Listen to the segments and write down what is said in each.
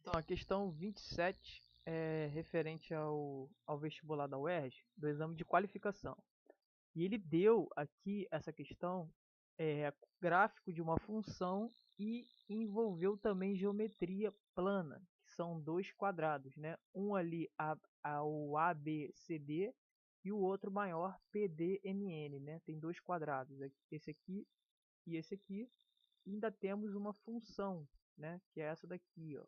Então, a questão 27 é referente ao vestibular da UERJ, do exame de qualificação. E ele deu aqui essa questão, gráfico de uma função e envolveu também geometria plana, que são dois quadrados, né? Um ali, o ABCD, e o outro maior, PDMN, né? Tem dois quadrados, esse aqui e esse aqui. E ainda temos uma função, né? Que é essa daqui, ó,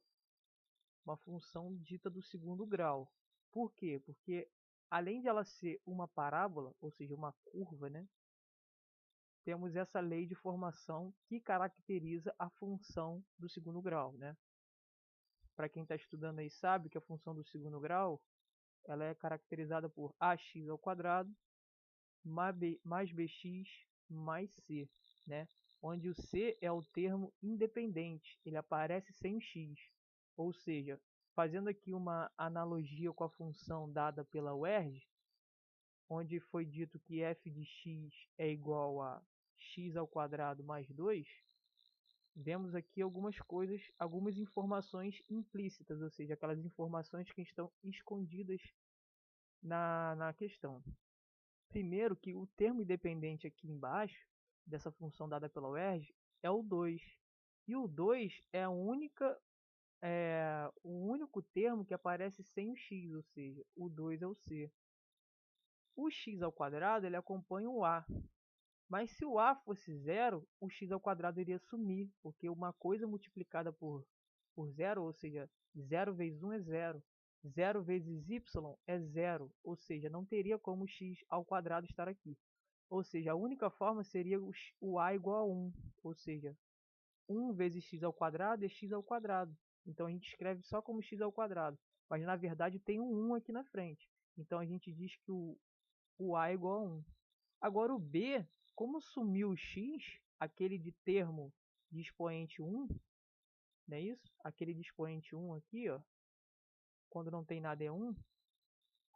uma função dita do segundo grau. Por quê? Porque além de ela ser uma parábola, ou seja, uma curva, né, temos essa lei de formação que caracteriza a função do segundo grau. Né? Para quem está estudando aí sabe que a função do segundo grau ela é caracterizada por ax ao quadrado mais bx mais c, né? Onde o c é o termo independente, ele aparece sem o x. Ou seja, fazendo aqui uma analogia com a função dada pela UERJ, onde foi dito que f de x é igual a x ao quadrado mais 2, vemos aqui algumas coisas, algumas informações implícitas, ou seja, aquelas informações que estão escondidas na questão. Primeiro que o termo independente aqui embaixo, dessa função dada pela UERJ, é o 2. E o 2 é o único termo que aparece sem o x, ou seja, o 2 é o c. O x ao quadrado ele acompanha o a. Mas se o a fosse zero, o x ao quadrado iria sumir, porque uma coisa multiplicada por zero, ou seja, 0 vezes 1 é zero. 0 vezes y é zero, ou seja, não teria como x ao quadrado estar aqui. Ou seja, a única forma seria o a igual a 1, ou seja, 1 vezes x ao quadrado é x ao quadrado. Então a gente escreve só como x ao quadrado, mas na verdade tem um 1 aqui na frente. Então a gente diz que o a é igual a 1. Agora o b, como sumiu o x, aquele de termo de expoente 1, não é isso? Aquele de expoente 1 aqui, ó, quando não tem nada é 1,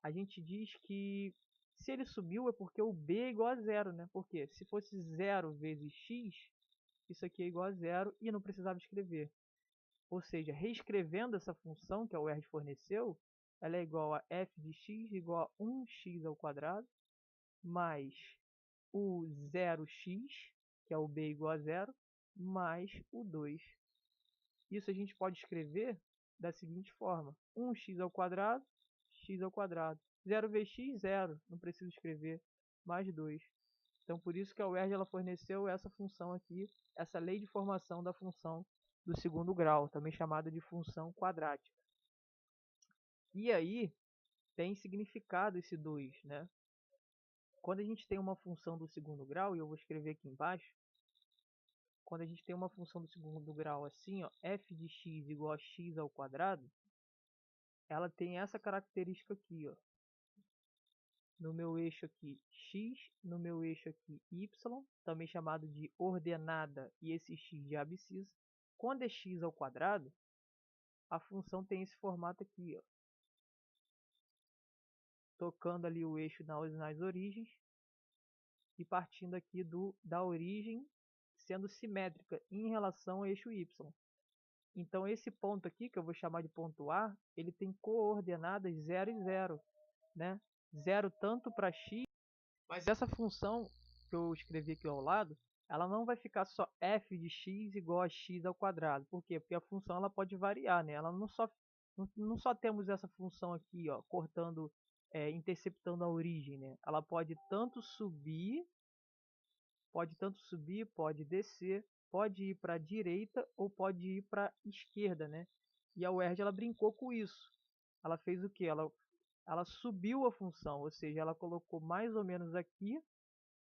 a gente diz que se ele sumiu é porque o b é igual a zero, né? Porque se fosse 0 vezes x, isso aqui é igual a zero e não precisava escrever. Ou seja, reescrevendo essa função que a UERJ forneceu, ela é igual a f de x igual a 1x ao quadrado mais o 0x, que é o b igual a zero, mais o 2. Isso a gente pode escrever da seguinte forma: 1x ao quadrado, x ao quadrado. 0 vezes x, zero. Não preciso escrever mais 2. Então, por isso que a UERJ ela forneceu essa função aqui, essa lei de formação da função do segundo grau, também chamada de função quadrática. E aí, tem significado esse 2, né? Quando a gente tem uma função do segundo grau, e eu vou escrever aqui embaixo, quando a gente tem uma função do segundo grau assim, ó, f de x igual a x ao quadrado, ela tem essa característica aqui, ó. No meu eixo aqui x, no meu eixo aqui y, também chamado de ordenada e esse x de abscissa. Quando é x ao quadrado, a função tem esse formato aqui, ó. Tocando ali o eixo nas origens e partindo aqui da origem, sendo simétrica em relação ao eixo y. Então esse ponto aqui, que eu vou chamar de ponto A, ele tem coordenadas 0 e 0, né? 0 tanto para x, mas essa função que eu escrevi aqui ao lado, ela não vai ficar só f de x igual a x ao quadrado. Por quê? Porque a função ela pode variar, né? Ela não só temos essa função aqui, ó, cortando, interceptando a origem, né? Ela pode tanto subir, pode descer, pode ir para a direita ou pode ir para a esquerda, né? E a UERJ ela brincou com isso. Ela fez o que? Ela subiu a função, ou seja, ela colocou mais ou menos aqui,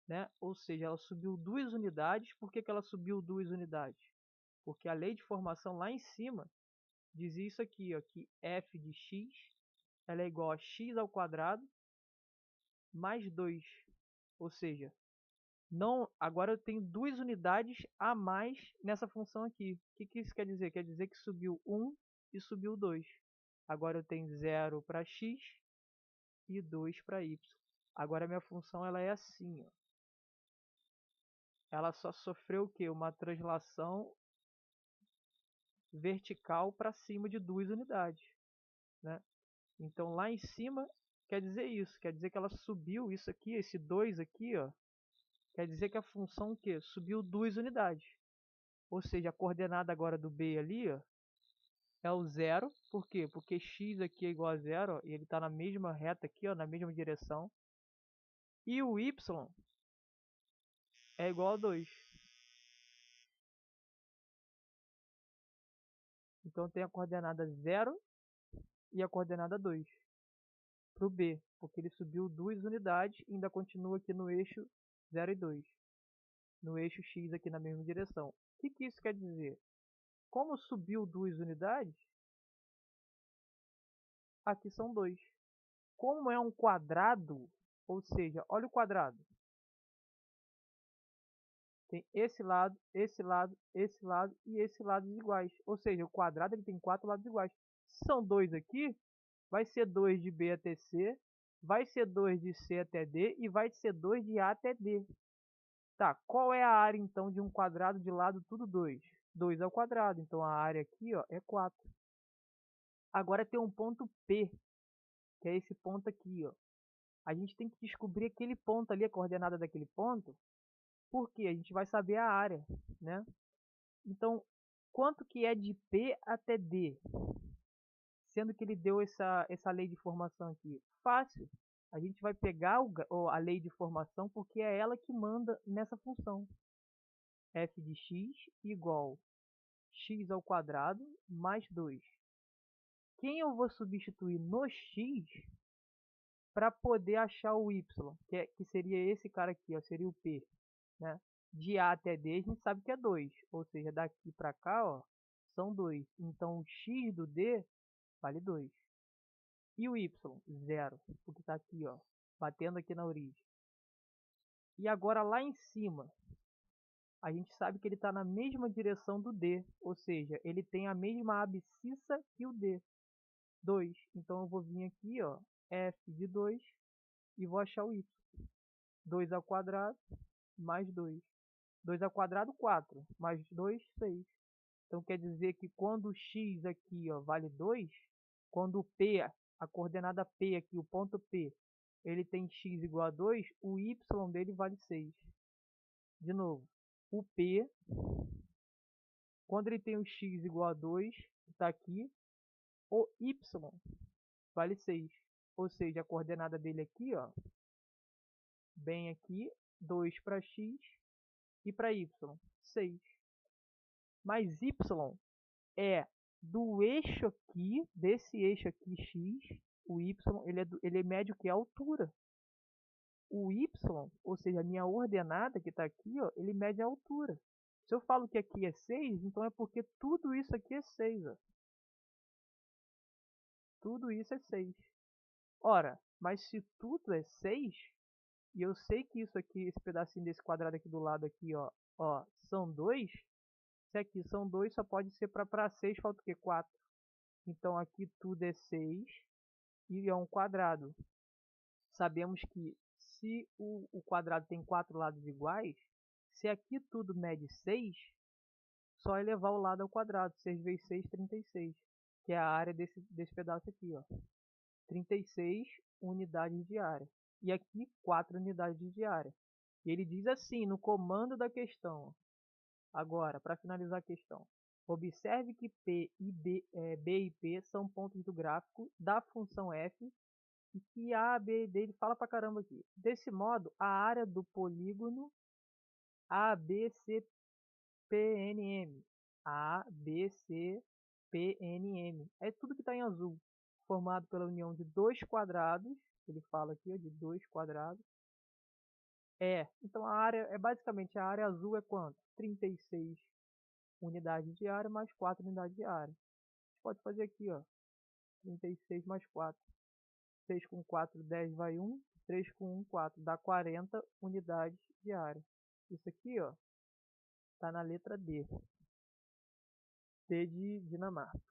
né? Ou seja, ela subiu 2 unidades. Por que ela subiu 2 unidades? Porque a lei de formação lá em cima diz isso aqui, ó, que f de x ela é igual a x ao quadrado mais 2. Ou seja, não, agora eu tenho 2 unidades a mais nessa função aqui. O que isso quer dizer? Quer dizer que subiu 1 e subiu 2. Agora eu tenho 0 para x e 2 para y. Agora a minha função ela é assim, ó. Ela só sofreu o quê? Uma translação vertical para cima de 2 unidades, né? Então lá em cima quer dizer isso, quer dizer que ela subiu isso aqui, esse 2 aqui, ó, quer dizer que a função o quê? Subiu 2 unidades. Ou seja, a coordenada agora do B ali, ó, é o 0. Por quê? Porque x aqui é igual a 0, ó, e ele está na mesma reta aqui, ó, na mesma direção. E o y é igual a 2. Então tem a coordenada 0 e a coordenada 2 para o B, porque ele subiu 2 unidades e ainda continua aqui no eixo 0 e 2, no eixo x aqui na mesma direção. O que isso quer dizer? Como subiu 2 unidades, aqui são 2. Como é um quadrado, ou seja, olha o quadrado. Tem esse lado, esse lado, esse lado e esse lado iguais. Ou seja, o quadrado ele tem 4 lados iguais. Se são 2 aqui, vai ser 2 de B até C, vai ser 2 de C até D e vai ser 2 de A até D. Tá, qual é a área então de um quadrado de lado tudo 2? 2 ao quadrado, então a área aqui, ó, é 4. Agora tem um ponto P, que é esse ponto aqui, ó. A gente tem que descobrir aquele ponto ali, a coordenada daquele ponto, porque a gente vai saber a área, né? Então, quanto que é de P até D? Sendo que ele deu essa lei de formação aqui. Fácil. A gente vai pegar a lei de formação porque é ela que manda nessa função. F de x igual x ao quadrado mais 2. Quem eu vou substituir no x para poder achar o y, que seria esse cara aqui, ó, seria o P, né? De A até D a gente sabe que é 2, ou seja, daqui para cá, ó, são 2. Então o x do D vale 2. E o y? 0, porque está aqui, ó, batendo aqui na origem. E agora lá em cima, a gente sabe que ele está na mesma direção do D, ou seja, ele tem a mesma abscissa que o D, 2. Então eu vou vir aqui, ó, f de 2 e vou achar o y. 2 ao quadrado mais 2. 2 ao quadrado, 4. Mais 2, 6. Então quer dizer que quando o x aqui, ó, vale 2, quando o P, a coordenada P aqui, o ponto P, ele tem x igual a 2, o y dele vale 6. De novo, o P, quando ele tem o x igual a 2, que está aqui, o y vale 6. Ou seja, a coordenada dele aqui, ó, bem aqui, 2 para x e para y, 6. Mas y é do eixo aqui, desse eixo aqui x, o y, ele mede o que? A altura. O y, ou seja, a minha ordenada que está aqui, ó, ele mede a altura. Se eu falo que aqui é 6, então é porque tudo isso aqui é 6. Ó. Tudo isso é 6. Ora, mas se tudo é 6, e eu sei que isso aqui, esse pedacinho desse quadrado aqui do lado aqui, ó, são 2, se aqui são 2, só pode ser para 6, falta o quê? 4. Então aqui tudo é 6 e é um quadrado. Sabemos que se o quadrado tem 4 lados iguais, se aqui tudo mede 6, só elevar o lado ao quadrado. 6 vezes 6, 36, que é a área desse pedaço aqui, ó. 36 unidades de área. E aqui 4 unidades de área. E ele diz assim, no comando da questão. Agora, para finalizar a questão. Observe que B e P são pontos do gráfico da função f e que A, B e D ele fala pra caramba aqui. Desse modo, a área do polígono ABCPNM. ABCPNM. É tudo que está em azul. Formado pela união de dois quadrados. Ele fala aqui ó, de dois quadrados. Então a área é basicamente a área azul é quanto? 36 unidades de área mais 4 unidades de área. A gente pode fazer aqui, ó. 36 mais 4. 6 com 4, 10 vai 1. 3 com 1, 4. Dá 40 unidades de área. Isso aqui, ó, tá na letra D. D de Dinamarca.